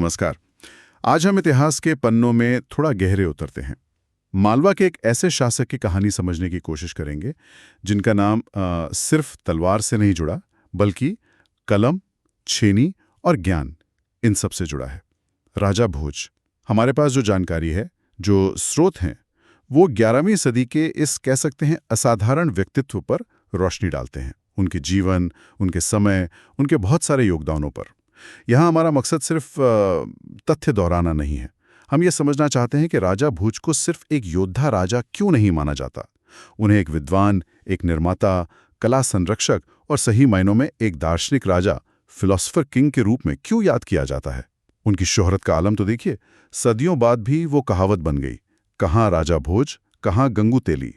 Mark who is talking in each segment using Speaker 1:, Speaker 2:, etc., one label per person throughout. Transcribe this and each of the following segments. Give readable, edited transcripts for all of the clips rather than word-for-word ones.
Speaker 1: नमस्कार। आज हम इतिहास के पन्नों में थोड़ा गहरे उतरते हैं। मालवा के एक ऐसे शासक की कहानी समझने की कोशिश करेंगे जिनका नाम सिर्फ तलवार से नहीं जुड़ा, बल्कि कलम, छेनी और ज्ञान, इन सब से जुड़ा है। राजा भोज। हमारे पास जो जानकारी है, जो स्रोत हैं, वो 11वीं सदी के इस कह सकते हैं असाधारण व्यक्तित्व पर रोशनी डालते हैं। उनके जीवन, उनके समय, उनके बहुत सारे योगदानों पर। यहाँ हमारा मकसद सिर्फ तथ्य दोहराना नहीं है। हम ये समझना चाहते हैं कि राजा भोज को सिर्फ एक योद्धा राजा क्यों नहीं माना जाता। उन्हें एक विद्वान, एक निर्माता, कला संरक्षक और सही मायनों में एक दार्शनिक राजा, फिलोसफर किंग के रूप में क्यों याद किया जाता है। उनकी शोहरत का आलम तो देखिए, सदियों बाद भी वो कहावत बन गई, कहाँ राजा भोज, कहाँ गंगू तेली।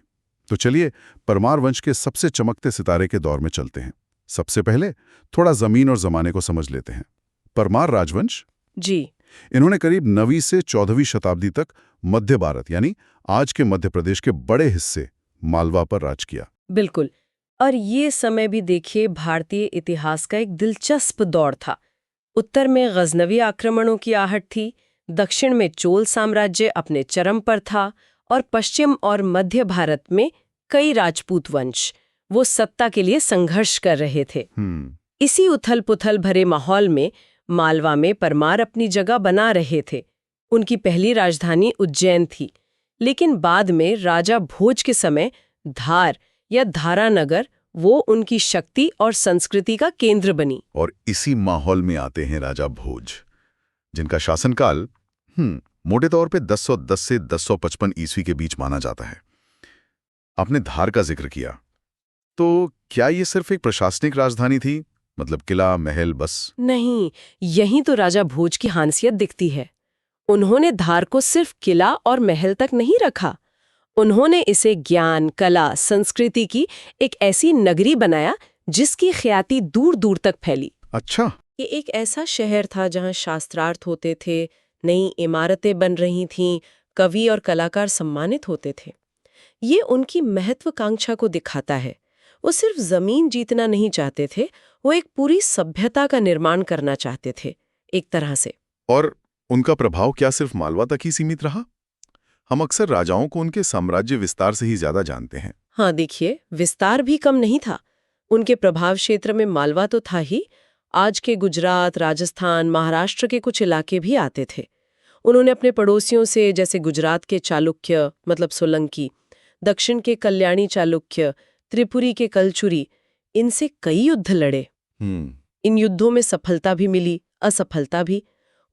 Speaker 1: तो चलिए परमार वंश के सबसे चमकते सितारे के दौर में चलते हैं। सबसे पहले थोड़ा जमीन और जमाने को समझ लेते हैं। परमार राजवंश
Speaker 2: जी,
Speaker 1: इन्होंने करीब 9वीं से 14वीं शताब्दी तक मध्य भारत यानी आज के मध्य प्रदेश के बड़े हिस्से मालवा पर राज किया।
Speaker 2: बिल्कुल। और ये समय भी देखिए भारतीय इतिहास का एक दिलचस्प दौर था। उत्तर में गजनवी आक्रमणों की आहट थी, दक्षिण में चोल साम्राज्य अपने चरम पर था और पश्चिम और मध्य भारत में कई राजपूत वंश वो सत्ता के लिए संघर्ष कर रहे थे। इसी उथल-पुथल भरे माहौल में मालवा में परमार अपनी जगह बना रहे थे। उनकी पहली राजधानी उज्जैन थी, लेकिन बाद में राजा भोज के समय धार या धारानगर वो उनकी शक्ति और संस्कृति का केंद्र बनी।
Speaker 1: और इसी माहौल में आते हैं राजा भोज, जिनका शासनकाल मोटे तौर पे 1010 से 1055 ईस्वी के बीच माना जाता है। आपने धार का जिक्र किया, तो क्या ये सिर्फ एक प्रशासनिक राजधानी थी, मतलब किला महल बस?
Speaker 2: नहीं, यही तो राजा भोज की खासियत दिखती है। उन्होंने धार को सिर्फ किला और महल तक नहीं रखा, उन्होंने इसे ज्ञान, कला, संस्कृति की एक ऐसी नगरी बनाया जिसकी ख्याति दूर दूर तक फैली।
Speaker 1: अच्छा।
Speaker 2: ये एक ऐसा शहर था जहां शास्त्रार्थ होते थे, नई इमारतें बन रही थीं, कवि और कलाकार सम्मानित होते थे। ये उनकी महत्वाकांक्षा को दिखाता है। वो सिर्फ जमीन जीतना नहीं चाहते थे, वो एक पूरी सभ्यता का निर्माण करना चाहते थे, एक तरह से।
Speaker 1: और उनका प्रभाव क्या सिर्फ मालवा तक ही सीमित रहा? हम अक्सर राजाओं को उनके साम्राज्य विस्तार से ही ज्यादा जानते हैं।
Speaker 2: हाँ, देखिए, विस्तार भी कम नहीं था। उनके प्रभाव क्षेत्र में मालवा तो था ही, आज के गुजरात, राजस्थान, महाराष्ट्र के कुछ इलाके भी आते थे। उन्होंने अपने पड़ोसियों से, जैसे गुजरात के चालुक्य मतलब सोलंकी, दक्षिण के कल्याणी चालुक्य, त्रिपुरी के कलचुरी, इनसे कई युद्ध लड़े। इन युद्धों में सफलता भी मिली, असफलता भी।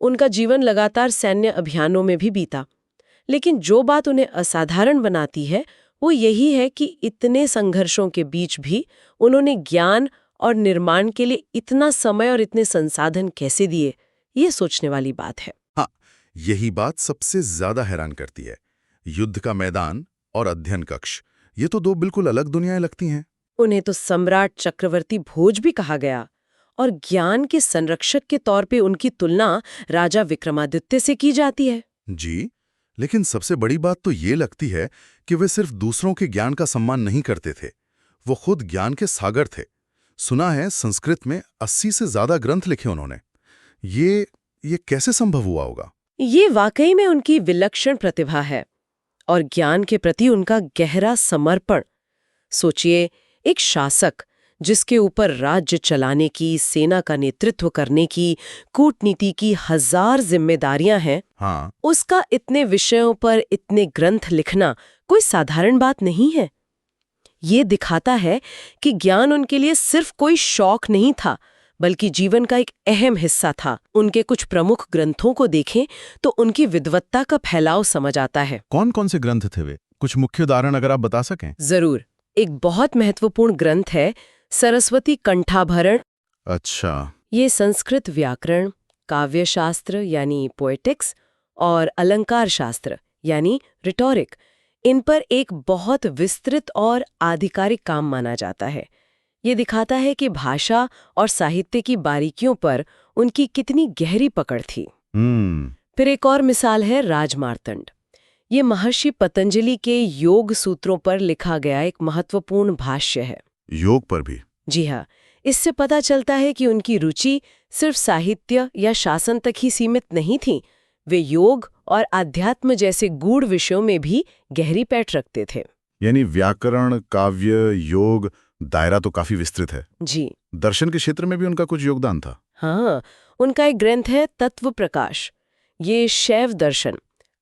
Speaker 2: उनका जीवन लगातार सैन्य अभियानों में भी बीता। लेकिन जो बात उन्हें असाधारण बनाती है वो यही है कि इतने संघर्षों के बीच भी उन्होंने ज्ञान और निर्माण के लिए इतना समय और इतने संसाधन कैसे दिए, ये सोचने वाली बात है।
Speaker 1: हाँ, यही बात सबसे ज्यादा हैरान करती है। युद्ध का मैदान और अध्ययन कक्ष, ये तो दो बिल्कुल अलग दुनियाएं लगती हैं।
Speaker 2: उन्हें तो सम्राट चक्रवर्ती भोज भी कहा गया और ज्ञान के संरक्षक के तौर पे उनकी तुलना राजा विक्रमादित्य से की जाती है।
Speaker 1: जी, लेकिन सबसे बड़ी बात तो ये लगती है कि वे सिर्फ दूसरों के ज्ञान का सम्मान नहीं करते थे, वो खुद ज्ञान के सागर थे। सुना है संस्कृत में 80 से ज्यादा ग्रंथ लिखे उन्होंने। ये कैसे संभव हुआ होगा?
Speaker 2: ये वाकई में उनकी विलक्षण प्रतिभा है और ज्ञान के प्रति उनका गहरा समर्पण। सोचिए, एक शासक जिसके ऊपर राज्य चलाने की, सेना का नेतृत्व करने की, कूटनीति की 1000 जिम्मेदारियां हैं।
Speaker 1: हाँ।
Speaker 2: उसका इतने विषयों पर इतने ग्रंथ लिखना कोई साधारण बात नहीं है। ये दिखाता है कि ज्ञान उनके लिए सिर्फ कोई शौक नहीं था, बल्कि जीवन का एक अहम हिस्सा था। उनके कुछ प्रमुख ग्रंथों को देखें तो उनकी विद्वत्ता का फैलाव समझ आता है।
Speaker 1: कौन कौन से ग्रंथ थे वे? कुछ मुख्य उदाहरण अगर आप बता सकें।
Speaker 2: जरूर। एक बहुत महत्वपूर्ण ग्रंथ है सरस्वती कंठाभरण।
Speaker 1: अच्छा।
Speaker 2: ये संस्कृत व्याकरण, काव्य शास्त्र यानी पोएटिक्स और अलंकार शास्त्र यानी रिटोरिक, इन पर एक बहुत विस्तृत और आधिकारिक काम माना जाता है। ये दिखाता है कि भाषा और साहित्य की बारीकियों पर उनकी कितनी गहरी पकड़ थी। फिर एक और मिसाल है राजमार्तंड। ये महर्षि पतंजलि के योग सूत्रों पर लिखा गया एक महत्वपूर्ण भाष्य है।
Speaker 1: योग पर भी?
Speaker 2: जी हाँ, इससे पता चलता है कि उनकी रुचि सिर्फ साहित्य या शासन तक ही सीमित नहीं थी। वे योग और आध्यात्म जैसे गूढ़ विषयों में भी गहरी पैठ रखते थे।
Speaker 1: यानी व्याकरण, काव्य, योग, दायरा तो काफी विस्तृत है।
Speaker 2: जी
Speaker 1: दर्शन के क्षेत्र में भी उनका कुछ योगदान था।
Speaker 2: हाँ, उनका एक ग्रंथ है तत्व प्रकाश। ये शैव दर्शन,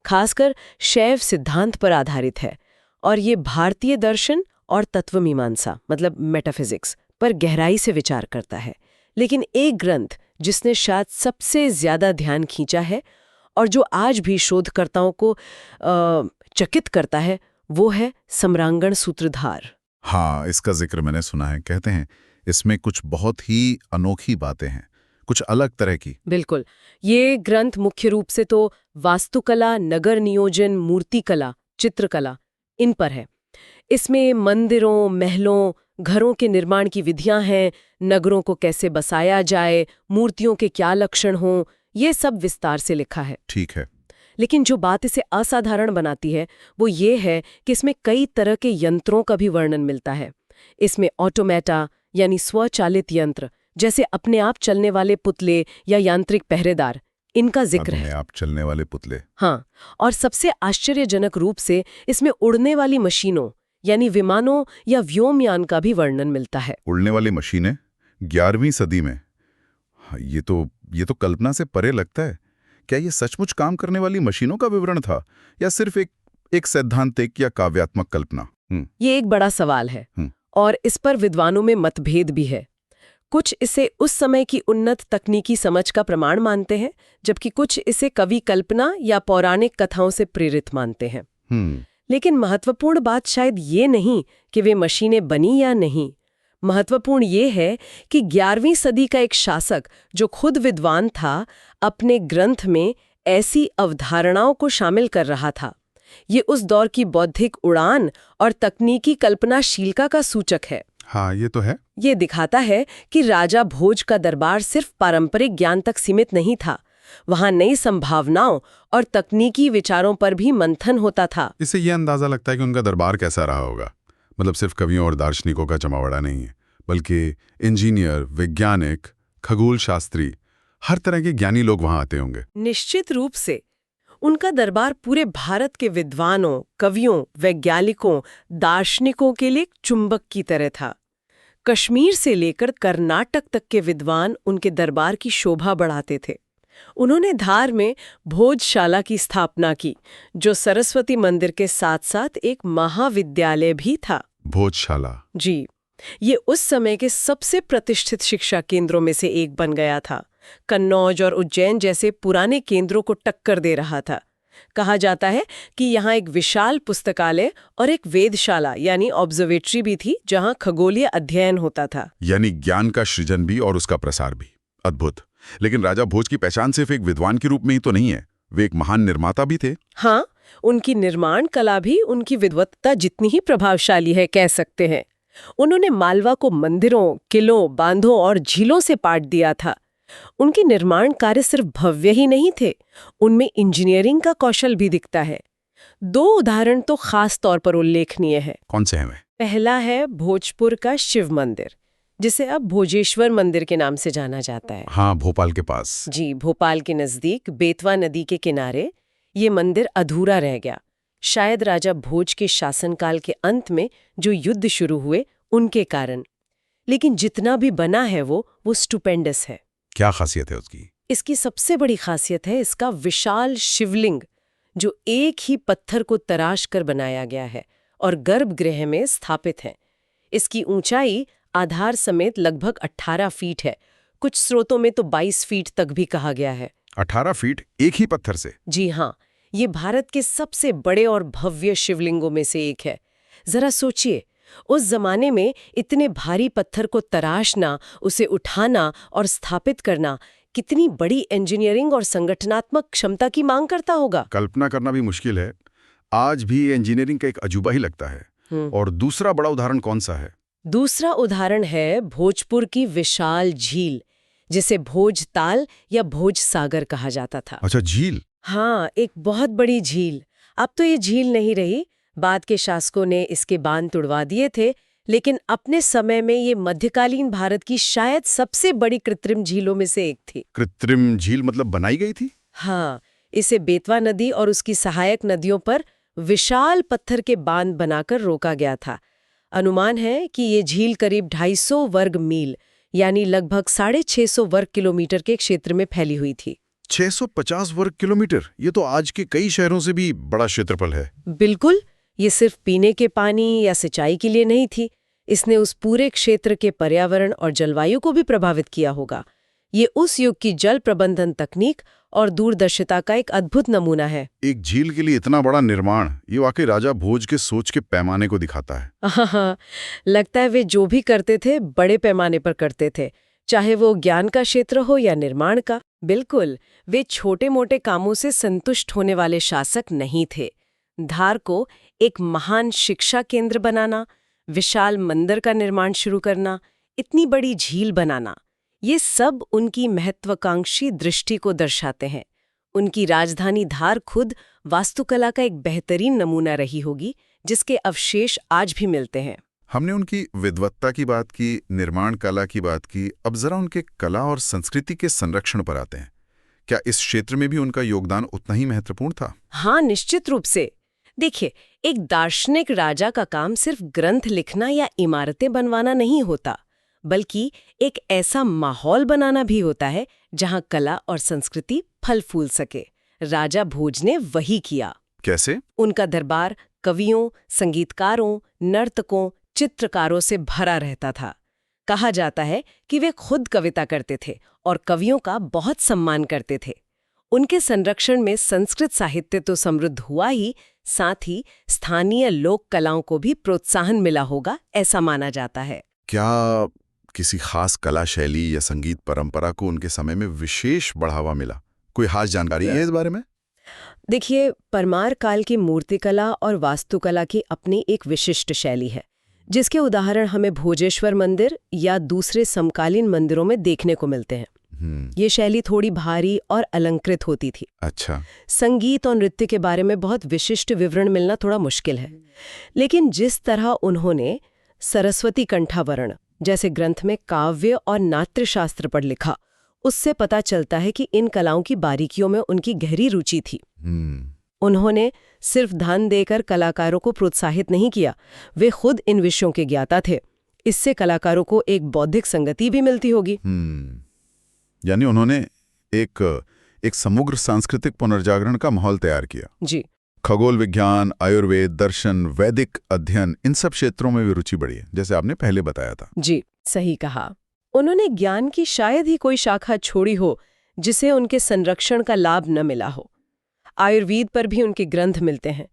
Speaker 2: खासकर शैव सिद्धांत पर आधारित है, और ये भारतीय दर्शन और तत्व मीमांसा मतलब मेटाफिजिक्स पर गहराई से विचार करता है। लेकिन एक ग्रंथ जिसने शायद सबसे ज्यादा ध्यान खींचा है और जो आज भी शोधकर्ताओं को चकित करता है, वो है सम्रांगण सूत्रधार।
Speaker 1: हाँ, इसका जिक्र मैंने सुना है। कहते हैं इसमें कुछ बहुत ही अनोखी बातें हैं, कुछ अलग तरह की।
Speaker 2: बिल्कुल। ये ग्रंथ मुख्य रूप से तो वास्तुकला, नगर नियोजन, मूर्तिकला, चित्रकला, इन पर है। इसमें मंदिरों, महलों, घरों के निर्माण की विधियां हैं, नगरों को कैसे बसाया जाए, मूर्तियों के क्या लक्षण हों, ये सब विस्तार से लिखा है।
Speaker 1: ठीक है।
Speaker 2: लेकिन जो बात इसे असाधारण बनाती है वो ये है कि इसमें कई तरह के यंत्रों का भी वर्णन मिलता है। इसमें ऑटोमेटा यानी स्वचालित यंत्र, जैसे अपने आप चलने वाले पुतले या यांत्रिक पहरेदार, इनका जिक्र है।
Speaker 1: अपने आप चलने वाले पुतले।
Speaker 2: हाँ, और सबसे आश्चर्यजनक रूप से इसमें उड़ने वाली मशीनों यानी विमानों या व्योमयान का भी वर्णन मिलता है।
Speaker 1: उड़ने वाली मशीनें 11वीं सदी में। हाँ, ये तो कल्पना से परे लगता है। क्या ये सचमुच काम करने वाली मशीनों का विवरण था या सिर्फ एक सैद्धांतिक या काव्यात्मक कल्पना?
Speaker 2: ये एक बड़ा सवाल है और इस पर विद्वानों में मतभेद भी है। कुछ इसे उस समय की उन्नत तकनीकी समझ का प्रमाण मानते हैं, जबकि कुछ इसे कवि कल्पना या पौराणिक कथाओं से प्रेरित मानते हैं। लेकिन महत्वपूर्ण बात शायद ये नहीं कि वे मशीनें बनी या नहीं। महत्वपूर्ण ये है कि 11वीं सदी का एक शासक जो खुद विद्वान था, अपने ग्रंथ में ऐसी अवधारणाओं को शामिल कर रहा था। ये उस दौर की बौद्धिक उड़ान और तकनीकी कल्पनाशीलता का सूचक है।
Speaker 1: हाँ, ये तो है।
Speaker 2: ये दिखाता है कि राजा भोज का दरबार सिर्फ पारंपरिक ज्ञान तक सीमित नहीं था। वहां नई संभावनाओं और तकनीकी विचारों पर भी मंथन होता था।
Speaker 1: इससे ये अंदाजा लगता है कि उनका दरबार कैसा रहा होगा। मतलब सिर्फ कवियों और दार्शनिकों का जमावड़ा नहीं है, बल्कि इंजीनियर, वैज्ञानिक, खगोल शास्त्री, हर तरह के ज्ञानी लोग वहां आते होंगे।
Speaker 2: निश्चित रूप से उनका दरबार पूरे भारत के विद्वानों, कवियों, वैज्ञानिकों, दार्शनिकों के लिए एक चुंबक की तरह था। कश्मीर से लेकर कर्नाटक तक के विद्वान उनके दरबार की शोभा बढ़ाते थे। उन्होंने धार में भोजशाला की स्थापना की, जो सरस्वती मंदिर के साथ साथ एक महाविद्यालय भी था।
Speaker 1: भोजशाला?
Speaker 2: जी, ये उस समय के सबसे प्रतिष्ठित शिक्षा केंद्रों में से एक बन गया था। कन्नौज और उज्जैन जैसे पुराने केंद्रों को टक्कर दे रहा था। कहा जाता है कि यहाँ एक विशाल पुस्तकालय और एक वेधशाला यानी ऑब्जर्वेटरी भी थी, जहाँ खगोलीय अध्ययन होता था।
Speaker 1: यानी ज्ञान का सृजन भी और उसका प्रसार भी। अद्भुत। लेकिन राजा भोज की पहचान सिर्फ एक विद्वान के रूप में ही तो नहीं है, वे एक महान निर्माता भी थे।
Speaker 2: हाँ, उनकी निर्माण कला भी उनकी विद्वत्ता जितनी ही प्रभावशाली है, कह सकते हैं। उन्होंने मालवा को मंदिरों, किलों, बांधों और झीलों से पाट दिया था। उनके निर्माण कार्य सिर्फ भव्य ही नहीं थे, उनमें इंजीनियरिंग का कौशल भी दिखता है। 2 उदाहरण तो खास तौर पर उल्लेखनीय है।
Speaker 1: कौन से हैं वे?
Speaker 2: पहला है भोजपुर का शिव मंदिर, जिसे अब भोजेश्वर मंदिर के नाम से जाना जाता है।
Speaker 1: हाँ, भोपाल के पास।
Speaker 2: जी, भोपाल के नजदीक बेतवा नदी के किनारे ये मंदिर अधूरा रह गया, शायद राजा भोज के शासनकाल के अंत में जो युद्ध शुरू हुए उनके कारण। लेकिन जितना भी बना है वो स्टुपेंडस है।
Speaker 1: क्या खासियत है उसकी?
Speaker 2: इसकी सबसे बड़ी खासियत है इसका विशाल शिवलिंग, जो एक ही पत्थर को तराश कर बनाया गया है और गर्भगृह में स्थापित है। इसकी ऊंचाई आधार समेत लगभग 18 फीट है। कुछ स्रोतों में तो 22 फीट तक भी कहा गया है।
Speaker 1: 18 फीट एक ही पत्थर से?
Speaker 2: जी हाँ, ये भारत के सबसे बड़े और भव्य शिवलिंगों में से एक है। जरा सोचिए, उस जमाने में इतने भारी पत्थर को तराशना, उसे उठाना और स्थापित करना कितनी बड़ी इंजीनियरिंग और संगठनात्मक क्षमता की मांग करता होगा।
Speaker 1: कल्पना करना भी मुश्किल है। आज भी इंजीनियरिंग का एक अजूबा ही लगता है। और दूसरा बड़ा उदाहरण कौन सा है?
Speaker 2: दूसरा उदाहरण है भोजपुर की विशाल झील, जिसे भोज ताल या भोज सागर कहा जाता था।
Speaker 1: अच्छा, झील?
Speaker 2: हाँ, एक बहुत बड़ी झील। अब तो ये झील नहीं रही, बाद के शासकों ने इसके बांध तुड़वा दिए थे, लेकिन अपने समय में ये मध्यकालीन भारत की शायद सबसे बड़ी कृत्रिम झीलों में से एक थी।
Speaker 1: कृत्रिम झील मतलब बनाई गई थी?
Speaker 2: हाँ, इसे बेतवा नदी और उसकी सहायक नदियों पर विशाल पत्थर के बांध बनाकर रोका गया था। अनुमान है कि ये झील करीब 250 वर्ग मील यानी लगभग 650 वर्ग किलोमीटर के क्षेत्र में फैली हुई थी।
Speaker 1: 650 वर्ग किलोमीटर, ये तो आज के कई शहरों से भी बड़ा क्षेत्रफल है।
Speaker 2: बिल्कुल, ये सिर्फ पीने के पानी या सिंचाई के लिए नहीं थी। इसने उस पूरे क्षेत्र के पर्यावरण और जलवायु को भी प्रभावित किया होगा। ये उस युग की जल प्रबंधन तकनीक और दूरदर्शिता का एक अद्भुत नमूना है।
Speaker 1: एक झील के लिए इतना बड़ा निर्माण, ये वाकई राजा भोज के सोच के पैमाने को दिखाता है।
Speaker 2: हाँ, लगता है वे जो भी करते थे बड़े पैमाने पर करते थे, चाहे वो ज्ञान का क्षेत्र हो या निर्माण का। बिल्कुल, वे छोटे-मोटे कामों से संतुष्ट होने वाले शासक नहीं थे। धार को एक महान शिक्षा केंद्र बनाना, विशाल मंदिर का निर्माण शुरू करना, इतनी बड़ी झील बनाना, ये सब उनकी महत्वाकांक्षी दृष्टि को दर्शाते हैं। उनकी राजधानी धार खुद वास्तुकला का एक बेहतरीन नमूना रही होगी, जिसके अवशेष आज भी मिलते हैं।
Speaker 1: हमने उनकी विद्वत्ता की बात की, निर्माण कला की बात की, अब जरा उनके कला और संस्कृति के संरक्षण पर आते हैं। क्या इस क्षेत्र में भी उनका योगदान उतना ही महत्वपूर्ण था?
Speaker 2: हाँ, निश्चित रूप से। देखिए, एक दार्शनिक राजा का काम सिर्फ ग्रंथ लिखना या इमारतें बनवाना नहीं होता, बल्कि एक ऐसा माहौल बनाना भी होता है जहां कला और संस्कृति फल फूल सके। राजा भोज ने वही किया।
Speaker 1: कैसे?
Speaker 2: उनका दरबार कवियों, संगीतकारों, नर्तकों, चित्रकारों से भरा रहता था। कहा जाता है कि वे खुद कविता करते थे और कवियों का बहुत सम्मान करते थे। उनके संरक्षण में संस्कृत साहित्य तो समृद्ध हुआ ही, साथ ही स्थानीय लोक कलाओं को भी प्रोत्साहन मिला होगा, ऐसा माना जाता है।
Speaker 1: क्या किसी खास कला शैली या संगीत परंपरा को उनके समय में विशेष बढ़ावा मिला? कोई खास जानकारी है इस बारे में?
Speaker 2: देखिए, परमार काल की मूर्तिकला और वास्तुकला की अपनी एक विशिष्ट शैली है, जिसके उदाहरण हमें भोजेश्वर मंदिर या दूसरे समकालीन मंदिरों में देखने को मिलते हैं। ये शैली थोड़ी भारी और अलंकृत होती थी।
Speaker 1: अच्छा।
Speaker 2: संगीत और नृत्य के बारे में बहुत विशिष्ट विवरण मिलना थोड़ा मुश्किल है, लेकिन जिस तरह उन्होंने सरस्वती कंठावरण जैसे ग्रंथ में काव्य और नाट्य शास्त्र पर लिखा, उससे पता चलता है कि इन कलाओं की बारीकियों में उनकी गहरी रुचि थी। उन्होंने सिर्फ धन देकर कलाकारों को प्रोत्साहित नहीं किया, वे खुद इन विषयों के ज्ञाता थे। इससे कलाकारों को एक बौद्धिक संगति भी मिलती होगी।
Speaker 1: यानी उन्होंने एक समग्र सांस्कृतिक पुनर्जागरण का माहौल तैयार किया।
Speaker 2: जी।
Speaker 1: खगोल विज्ञान, आयुर्वेद, दर्शन, वैदिक अध्ययन, इन सब क्षेत्रों में भी रुचि बढ़ी है, जैसे आपने पहले बताया था।
Speaker 2: जी, सही कहा। उन्होंने ज्ञान की शायद ही कोई शाखा छोड़ी हो जिसे उनके संरक्षण का लाभ न मिला हो। आयुर्वेद पर भी उनके ग्रंथ मिलते हैं।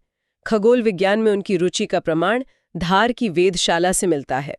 Speaker 2: खगोल विज्ञान में उनकी रुचि का प्रमाण धार की वेदशाला से मिलता है।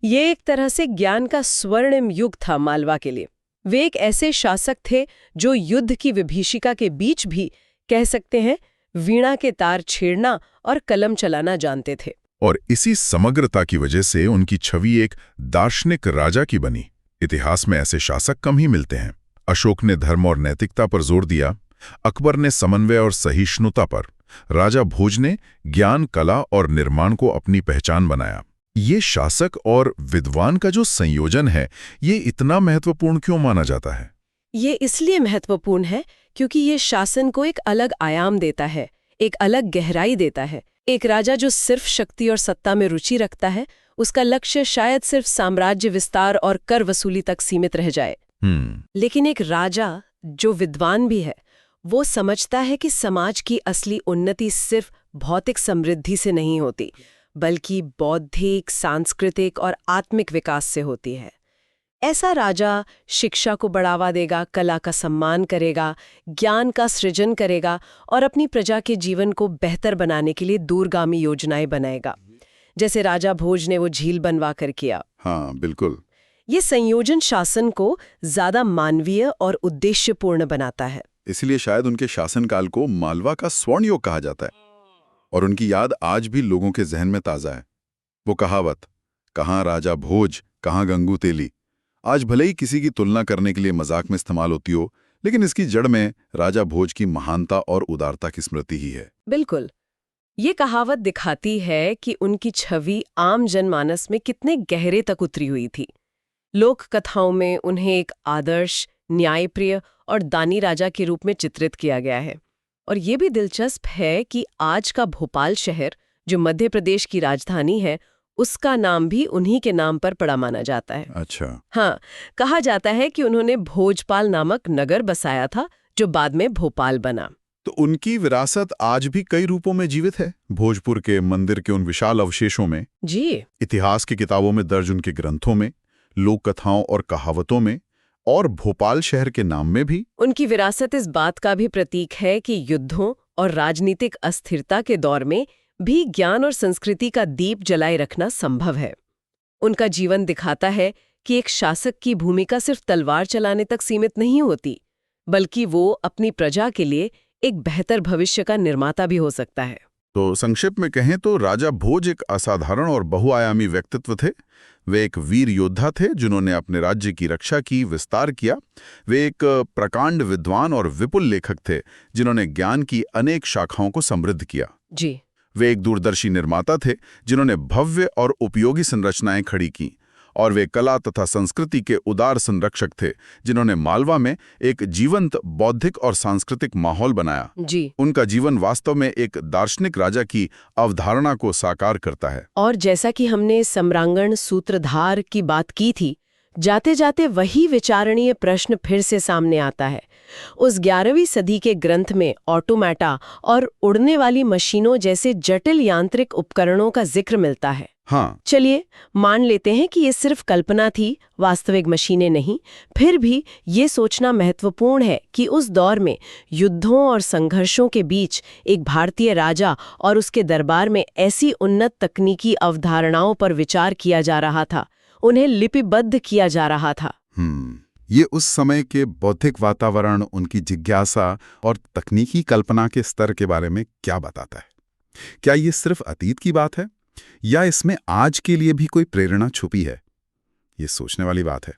Speaker 2: ये एक तरह से ज्ञान का स्वर्णिम युग था मालवा के लिए। वे एक ऐसे शासक थे जो युद्ध की विभीषिका के बीच भी, कह सकते हैं, वीणा के तार छेड़ना और कलम चलाना जानते थे।
Speaker 1: और इसी समग्रता की वजह से उनकी छवि एक दार्शनिक राजा की बनी। इतिहास में ऐसे शासक कम ही मिलते हैं। अशोक ने धर्म और नैतिकता पर जोर दिया, अकबर ने समन्वय और सहिष्णुता पर, राजा भोज ने ज्ञान, कला और निर्माण को अपनी पहचान बनाया। ये शासक और विद्वान का जो संयोजन है, ये इतना महत्वपूर्ण क्यों माना जाता है?
Speaker 2: ये इसलिए महत्वपूर्ण है क्योंकि ये शासन को एक अलग आयाम देता है, एक अलग गहराई देता है। एक राजा जो सिर्फ शक्ति और सत्ता में रुचि रखता है, उसका लक्ष्य शायद सिर्फ साम्राज्य विस्तार और कर वसूली तक सीमित रह जाए। लेकिन एक राजा जो विद्वान भी है, वो समझता है कि समाज की असली उन्नति सिर्फ भौतिक समृद्धि से नहीं होती, बल्कि बौद्धिक, सांस्कृतिक और आत्मिक विकास से होती है। ऐसा राजा शिक्षा को बढ़ावा देगा, कला का सम्मान करेगा, ज्ञान का सृजन करेगा और अपनी प्रजा के जीवन को बेहतर बनाने के लिए दूरगामी योजनाएं बनाएगा, जैसे राजा भोज ने वो झील बनवा कर किया।
Speaker 1: हाँ, बिल्कुल।
Speaker 2: ये संयोजन शासन को ज्यादा मानवीय और उद्देश्यपूर्ण बनाता है।
Speaker 1: इसलिए शायद उनके शासनकाल को मालवा का स्वर्ण युग कहा जाता है, और उनकी याद आज भी लोगों के जहन में ताज़ा है। वो कहावत, कहाँ राजा भोज, कहाँ गंगू तेली, आज भले ही किसी की तुलना करने के लिए मजाक में इस्तेमाल होती हो, लेकिन इसकी जड़ में राजा भोज की महानता और उदारता की स्मृति ही है।
Speaker 2: बिल्कुल। ये कहावत दिखाती है कि उनकी छवि आम जनमानस में कितने गहरे तक उतरी हुई थी। लोक कथाओं में उन्हें एक आदर्श, न्यायप्रिय और दानी राजा के रूप में चित्रित किया गया है। और ये भी दिलचस्प है कि आज का भोपाल शहर, जो मध्य प्रदेश की राजधानी है, उसका नाम भी उन्हीं के नाम पर पड़ा माना जाता है।
Speaker 1: अच्छा।
Speaker 2: हाँ, कहा जाता है कि उन्होंने भोजपाल नामक नगर बसाया था, जो बाद में भोपाल बना।
Speaker 1: तो उनकी विरासत आज भी कई रूपों में जीवित है। भोजपुर के मंदिर के उन विशाल अवशेषों में,
Speaker 2: जी,
Speaker 1: इतिहास की किताबों में दर्ज उनके ग्रंथों में, लोक कथाओं और कहावतों में, और भोपाल शहर के नाम में भी।
Speaker 2: उनकी विरासत इस बात का भी प्रतीक है कि युद्धों और राजनीतिक अस्थिरता के दौर में भी ज्ञान और संस्कृति का दीप जलाए रखना संभव है। उनका जीवन दिखाता है कि एक शासक की भूमिका सिर्फ तलवार चलाने तक सीमित नहीं होती, बल्कि वो अपनी प्रजा के लिए एक बेहतर भविष्य का निर्माता भी हो सकता है।
Speaker 1: तो संक्षेप में कहें तो राजा भोज एक असाधारण और बहुआयामी व्यक्तित्व थे। वे एक वीर योद्धा थे जिन्होंने अपने राज्य की रक्षा की, विस्तार किया। वे एक प्रकांड विद्वान और विपुल लेखक थे जिन्होंने ज्ञान की अनेक शाखाओं को समृद्ध किया।
Speaker 2: जी,
Speaker 1: वे एक दूरदर्शी निर्माता थे जिन्होंने भव्य और उपयोगी संरचनाएं खड़ी की, और वे कला तथा संस्कृति के उदार संरक्षक थे जिन्होंने मालवा में एक जीवंत बौद्धिक और सांस्कृतिक माहौल बनाया।
Speaker 2: जी।
Speaker 1: उनका जीवन वास्तव में एक दार्शनिक राजा की अवधारणा को साकार करता है।
Speaker 2: और जैसा कि हमने सम्रांगण सूत्रधार की बात की थी, जाते जाते वही विचारणीय प्रश्न फिर से सामने आता है। उस 11वीं सदी के ग्रंथ में ऑटोमैटा और उड़ने वाली मशीनों जैसे जटिल यांत्रिक उपकरणों का जिक्र मिलता है।
Speaker 1: हाँ,
Speaker 2: चलिए मान लेते हैं कि ये सिर्फ कल्पना थी, वास्तविक मशीनें नहीं। फिर भी ये सोचना महत्वपूर्ण है कि उस दौर में युद्धों और संघर्षों के बीच एक भारतीय राजा और उसके दरबार में ऐसी उन्नत तकनीकी अवधारणाओं पर विचार किया जा रहा था, उन्हें लिपिबद्ध किया जा रहा था।
Speaker 1: ये उस समय के बौद्धिक वातावरण, उनकी जिज्ञासा और तकनीकी कल्पना के स्तर के बारे में क्या बताता है? क्या ये सिर्फ अतीत की बात है या इसमें आज के लिए भी कोई प्रेरणा छुपी है? ये सोचने वाली बात है।